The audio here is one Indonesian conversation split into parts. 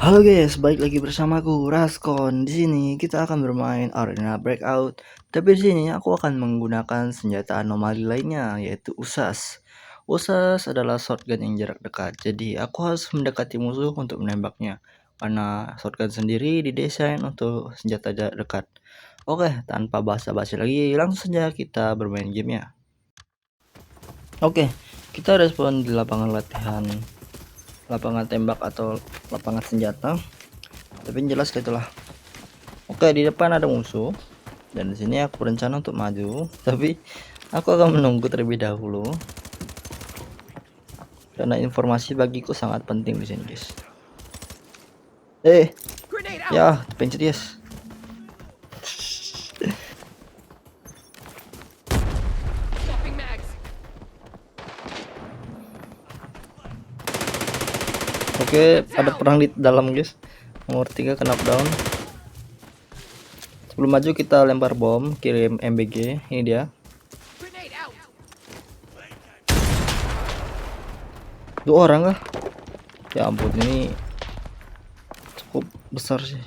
Halo guys, balik lagi bersamaku Raskon. Di sini kita akan bermain Arena Breakout. Tapi di sini aku akan menggunakan senjata anomali lainnya, yaitu USAS. USAS adalah shotgun yang jarak dekat. Jadi aku harus mendekati musuh untuk menembaknya. Karena shotgun sendiri didesain untuk senjata jarak dekat. Oke, tanpa basa-basi lagi, langsung saja kita bermain gamenya. Oke, kita respon di lapangan latihan, lapangan tembak atau lapangan senjata. Tapi yang jelas gitulah. Oke, di depan ada musuh dan di sini aku berencana untuk maju, tapi aku akan menunggu terlebih dahulu karena informasi bagiku sangat penting di sini, guys. Ya, pencet yes. Oke, ada perang di dalam, guys. Nomor 3 kena down. Sebelum maju kita lempar bom, kirim MBG. Ini dia. Dua orang kah? Ya ampun, ini cukup besar sih.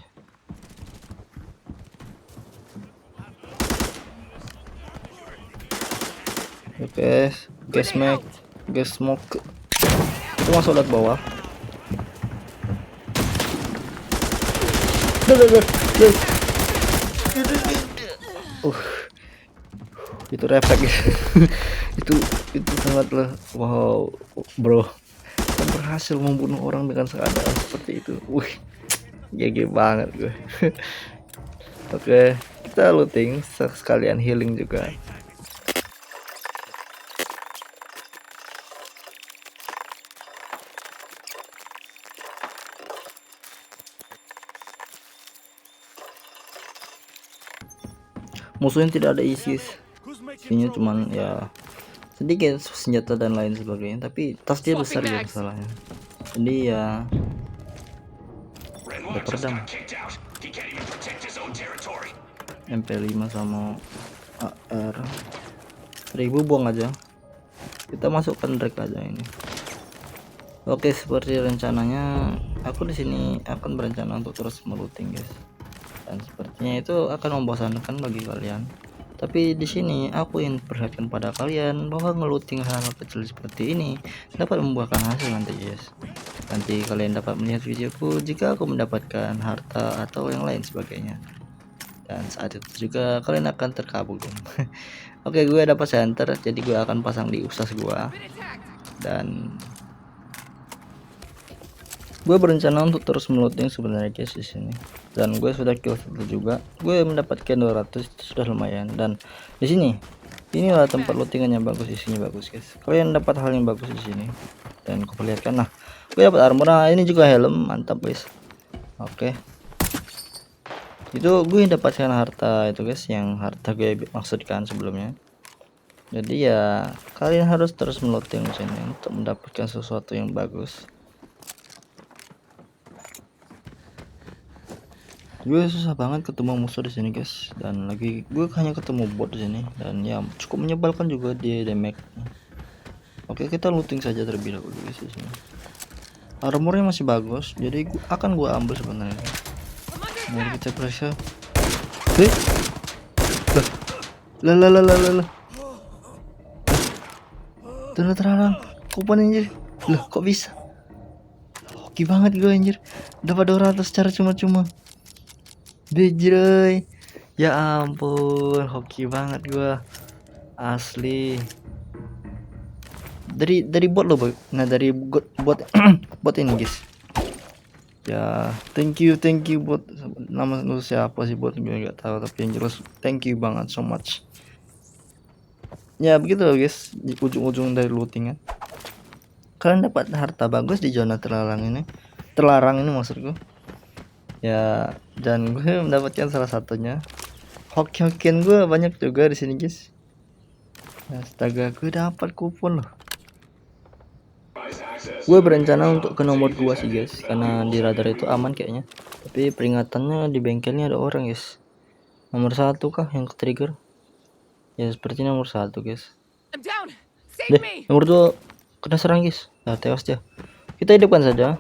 Oke, gas smoke. Itu masuk lewat bawah. Itu refleks. itu sangatlah wow, bro. Kita berhasil membunuh orang dengan keadaan seperti itu. GG banget gue. Oke, kita looting sekalian healing juga. Musuhnya tidak ada isi, isinya cuman ya sedikit senjata dan lain sebagainya, tapi tas dia besar ya masalahnya. Jadi ya udah peredam MP5 sama AR 1000 buang aja, kita masukkan drag aja ini. Oke, seperti rencananya aku di sini akan berencana untuk terus melooting, guys, dan sepertinya itu akan membosankan bagi kalian. Tapi di sini aku ingin perhatikan pada kalian bahwa ngelooting hal-hal kecil seperti ini dapat membuahkan hasil nanti, guys. Nanti kalian dapat melihat videoku jika aku mendapatkan harta atau yang lain sebagainya. Dan saat itu juga kalian akan terkabul. Oke, gue dapat center, jadi gue akan pasang di USAS gue. Dan gue berencana untuk terus melooting sebenarnya, guys, di sini. Dan gue sudah kill 1 juga. Gue mendapatkan 200, itu sudah lumayan. Dan di sini inilah tempat lootingan yang bagus, isinya bagus, guys. Kalian dapat hal yang bagus di sini. Dan aku perlihatkan, nah, gue dapat armor. Nah, ini juga helm, mantap, guys. Oke. Itu gue dapatkan harta itu, guys, yang harta gue maksudkan sebelumnya. Jadi ya kalian harus terus melooting di sini untuk mendapatkan sesuatu yang bagus. Gue susah banget ketemu musuh di sini, guys, dan lagi gue hanya ketemu bot di sini, dan ya cukup menyebalkan juga dia damage. Oke, kita looting saja terlebih dahulu, guys, di sini. Armornya masih bagus, jadi akan gue ambil sebenarnya. Mari kita periksa. Lah. Terang. Kopan anjir. Loh, kok bisa? Hoki banget gue, anjir. Dapat 200 secara cuma-cuma. Bejroy, ya ampun, hoki banget gua asli. Dari bot loh, boy. Nah, dari bot bot ini, guys. Ya, thank you bot. Nama lu siapa sih bot, gue nggak tahu, tapi yang jelas thank you banget, so much. Ya begitu loh, guys, di ujung-ujung dari lootingan kalian dapat harta bagus di zona terlarang ini maksudku. Ya, dan gue mendapatkan salah satunya. Hoki-hokian gue banyak juga di sini, guys. Astaga, gue dapat kupon loh. Gue berencana untuk ke nomor 2 sih, guys, karena di radar itu aman kayaknya. Tapi peringatannya di bengkelnya ada orang, guys. Nomor 1 kah yang ke trigger? Ya seperti nomor 1, guys. Nomor 2 kena serang, guys. Nah, tewas dia. Kita hidupkan saja.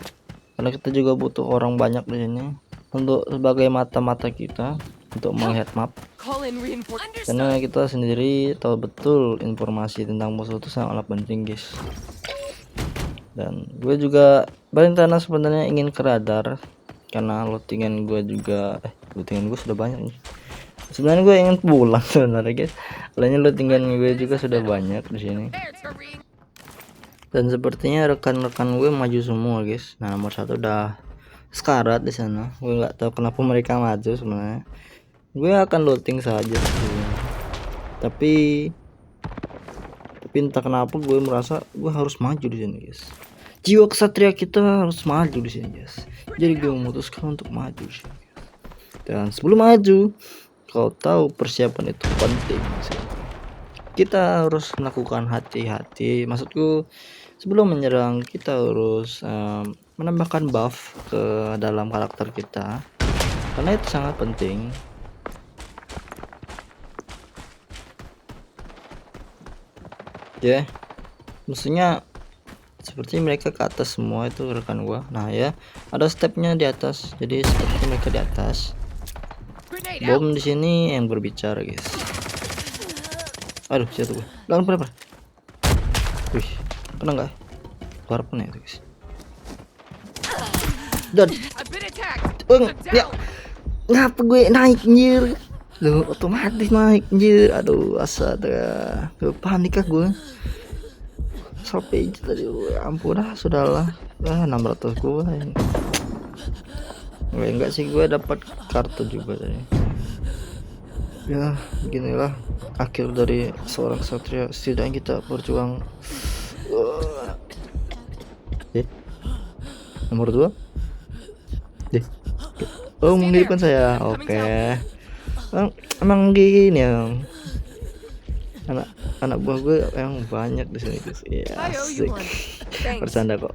karena kita juga butuh orang banyak di sini untuk sebagai mata-mata kita untuk melihat map, karena kita sendiri tahu betul informasi tentang musuh itu sangatlah penting guys. Dan gue juga berencana sebenarnya ingin ke radar karena lootingan gue juga lootingan gue sudah banyak nih. Sebenarnya gue ingin pulang sebenarnya guys, lainnya lootingan gue juga sudah banyak di sini. Dan sepertinya rekan-rekan gue maju semua guys. Nah, nomor 1 udah sekarat di sana. Gue nggak tahu kenapa mereka maju sebenarnya. Gue akan looting saja sebenarnya. Tapi entah kenapa gue merasa gue harus maju di sini guys. Jiwa kesatria kita harus maju di sini guys. Jadi gue memutuskan untuk maju di sini. Dan sebelum maju, kau tahu persiapan itu penting sih. Kita harus melakukan hati-hati. Maksudku, sebelum menyerang kita harus menambahkan buff ke dalam karakter kita, karena itu sangat penting. Oke, maksudnya seperti mereka ke atas semua itu rekan gua. Nah ya, ada stepnya di atas, jadi seperti mereka di atas. Bom di sini yang berbicara guys. Aduh, siapa tuh? Lawan apa? Wih, kena nggak? Harapan ya guys. Dan ya, ngapa gue naik anjir? Loh, otomatis naik anjir. Aduh, astaga. Panik gue. Sampai tadi, ya ampun lah, sudahlah. 600 gue. Enggak sih, gue dapat kartu juga tadi. Ya, beginilah akhir dari seorang satria. Setidaknya kita berjuang. Nomor 2. Oh, mengirimkan saya. Oke. Emang gini ya. Anak buah gue yang banyak di sini guys. Ya, asik. Bercanda kok.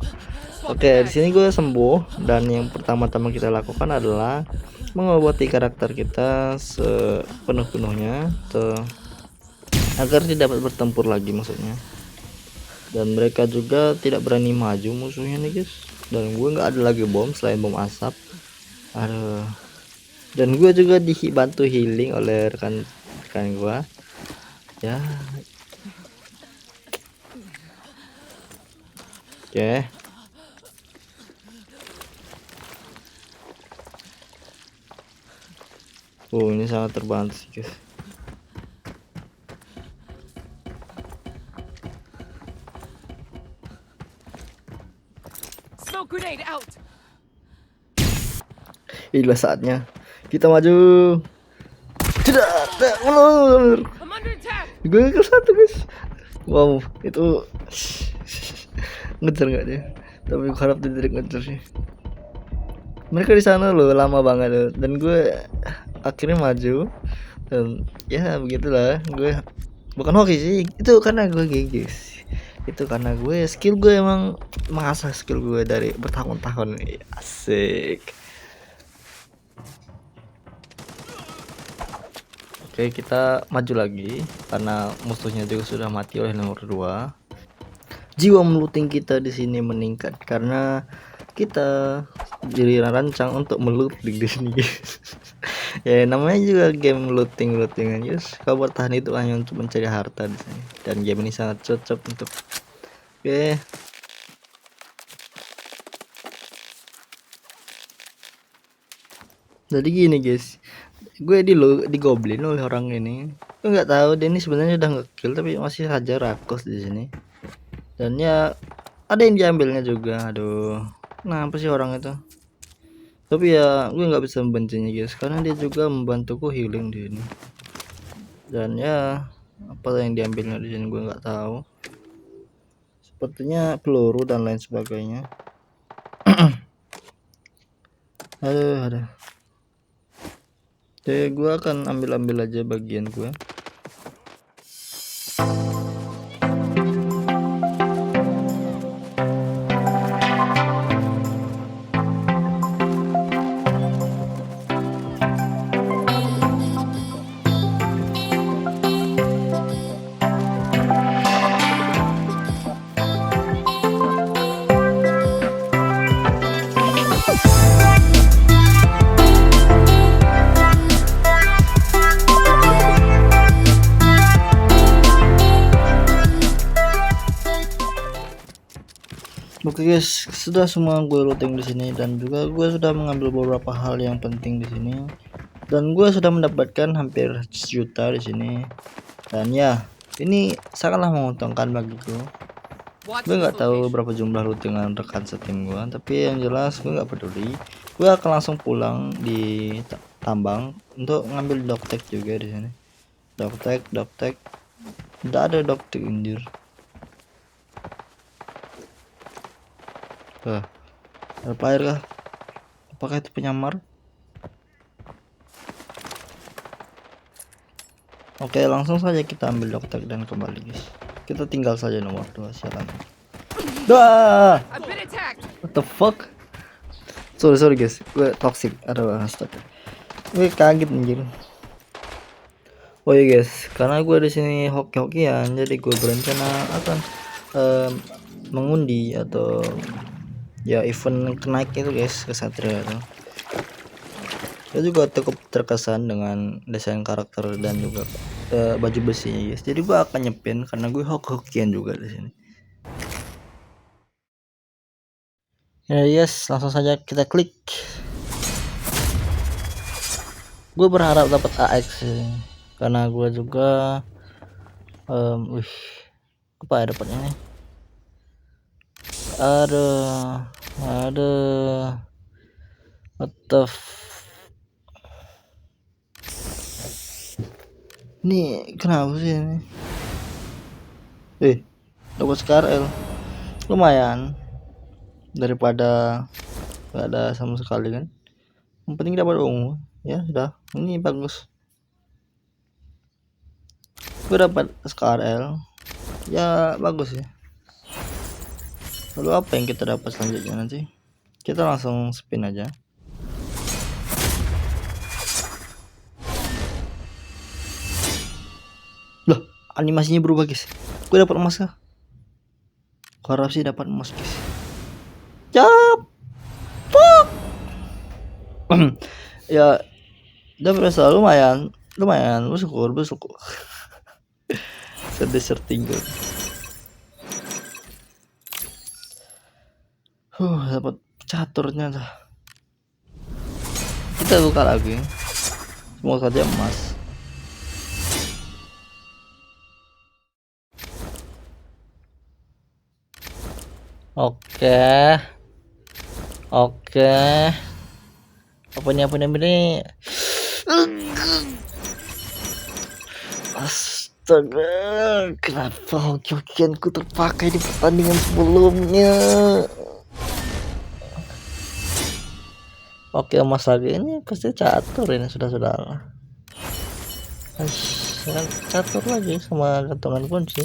Oke, di sini gue sembuh dan yang pertama-tama kita lakukan adalah mengobati karakter kita sepenuh-penuhnya agar tidak dapat bertempur lagi maksudnya. Dan mereka juga tidak berani maju musuhnya nih guys. Dan gue nggak ada lagi bom selain bom asap. Aduh. Dan gue juga dibantu healing oleh rekan gue. Ya. Oke. Ini sangat terbantu sih guys. Grenade out. Inilah saatnya kita maju. Tidak mundur. Gue ke satu guys. Wow, itu ngejar nggak dia? Tapi gue harap dia tidak ngejar sih. Mereka di sana loh lama banget loh. Dan gue akhirnya maju. Dan ya begitulah, gue bukan hoki sih, itu karena gue guys. Itu karena gue skill gue emang mengasah skill gue dari bertahun-tahun. Asik. Oke, kita maju lagi karena musuhnya juga sudah mati oleh nomor 2. Jiwa melooting kita di sini meningkat karena kita jadi rancang untuk melooting di sini guys. Ya namanya juga game looting guys. Kau bertahan itu hanya untuk mencari harta di sini. Dan game ini sangat cocok untuk jadi gini guys, gue di goblin oleh orang ini. Gue nggak tahu dia ini sebenarnya udah ngekill tapi masih saja rakos di sini. Dan ya ada yang diambilnya juga. Aduh, kenapa sih orang itu? Tapi ya gue nggak bisa membencinya guys, karena dia juga membantuku healing di sini. Dan ya apa yang diambilnya di sini gue nggak tahu. Sepertinya peluru dan lain sebagainya. Aduh. Jadi gue akan ambil aja bagian gue. Oke guys, sudah semua gue looting di sini dan juga gue sudah mengambil beberapa hal yang penting di sini dan gue sudah mendapatkan hampir 1 juta di sini. Dan ya, ini sangatlah menguntungkan bagiku. Gue nggak tahu berapa jumlah lootingan rekan setim gue, tapi yang jelas gue nggak peduli. Gue akan langsung pulang di tambang untuk ngambil doktek juga di sini. Doktek, tidak ada doktek injur. Ada player kah? Apakah itu penyamar? Oke, langsung saja kita ambil dokter dan kembali guys. Kita tinggal saja nomor 2 sialan. What the fuck? Sorry guys, gue toxic. Aduh, astaga. Gue kaget anjir. Oh iya guys, karena gue di sini hoki-hokian, jadi gue berencana akan mengundi atau ya event kenaik itu guys ke Satria itu. Saya juga cukup terkesan dengan desain karakter dan juga baju besinya guys. Jadi gue akan nyepin karena gue hoki-hokian juga di sini. Ya yes, langsung saja kita klik. Gue berharap dapat AX sih, karena gue juga apa ya dapatnya nih? Ada what the ini kenapa sih ini? Dapat SKRL lumayan daripada nggak ada sama sekali kan. Yang penting dapat ungu ya sudah, ini bagus. Gue dapat SKRL ya bagus ya. Lalu apa yang kita dapat selanjutnya nanti? Kita langsung spin aja. Loh, animasinya berubah guys. Gue dapat emas kah? Korupsi dapat emas guys. Capok. Ya udah berasa lumayan bersyukur sedeserting gue. Dapat caturnya dah. Kita buka lagi, semoga saja emas. Oke. Apa ini? Astaga, kenapa hoki-hokianku terpakai di pertandingan sebelumnya? Oke, emas lagi, ini pasti catur ini sudah. Catur lagi sama gantungan kunci.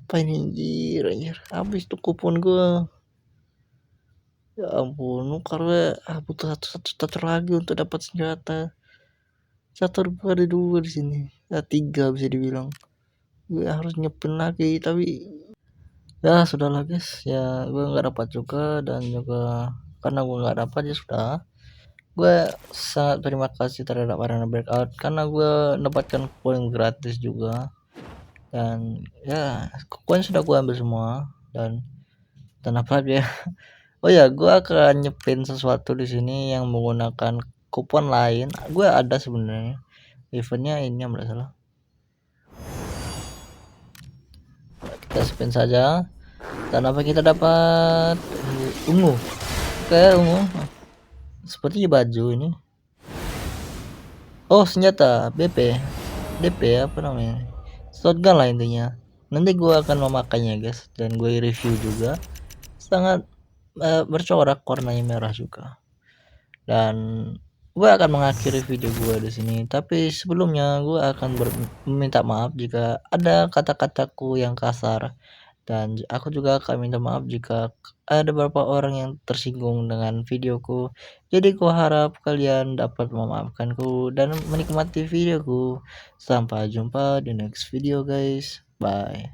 Apa ini anjir, habis tuh kupon gue. Ya ampun, karena butuh satu catur lagi untuk dapat senjata. Catur gue ada 2 di sini, 3 bisa dibilang. Gue harus nyepin lagi, tapi ya sudahlah guys, ya gue nggak dapat juga, dan juga karena gue nggak dapat ya sudah. Gue sangat terima kasih terhadap Arena Breakout karena gue mendapatkan poin gratis juga, dan ya koin sudah gue ambil semua. Dan apa lagi ya? Oh ya, gue akan nyepin sesuatu di sini yang menggunakan kupon lain. Gue ada sebenarnya eventnya ini yang salah. Kita spin saja. Dan apa kita dapat? Ungu. Kayak ungu. Seperti baju ini. Oh, senjata BP. DP apa namanya? Shotgun lah intinya. Nanti gue akan memakainya guys, dan gue review juga. Sangat bercorak, warnanya merah juga. Dan gue akan mengakhiri video gue di sini, tapi sebelumnya gue akan meminta maaf jika ada kata-kataku yang kasar, dan aku juga akan minta maaf jika ada beberapa orang yang tersinggung dengan videoku. Jadi gue harap kalian dapat memaafkanku dan menikmati videoku. Sampai jumpa di next video guys, bye.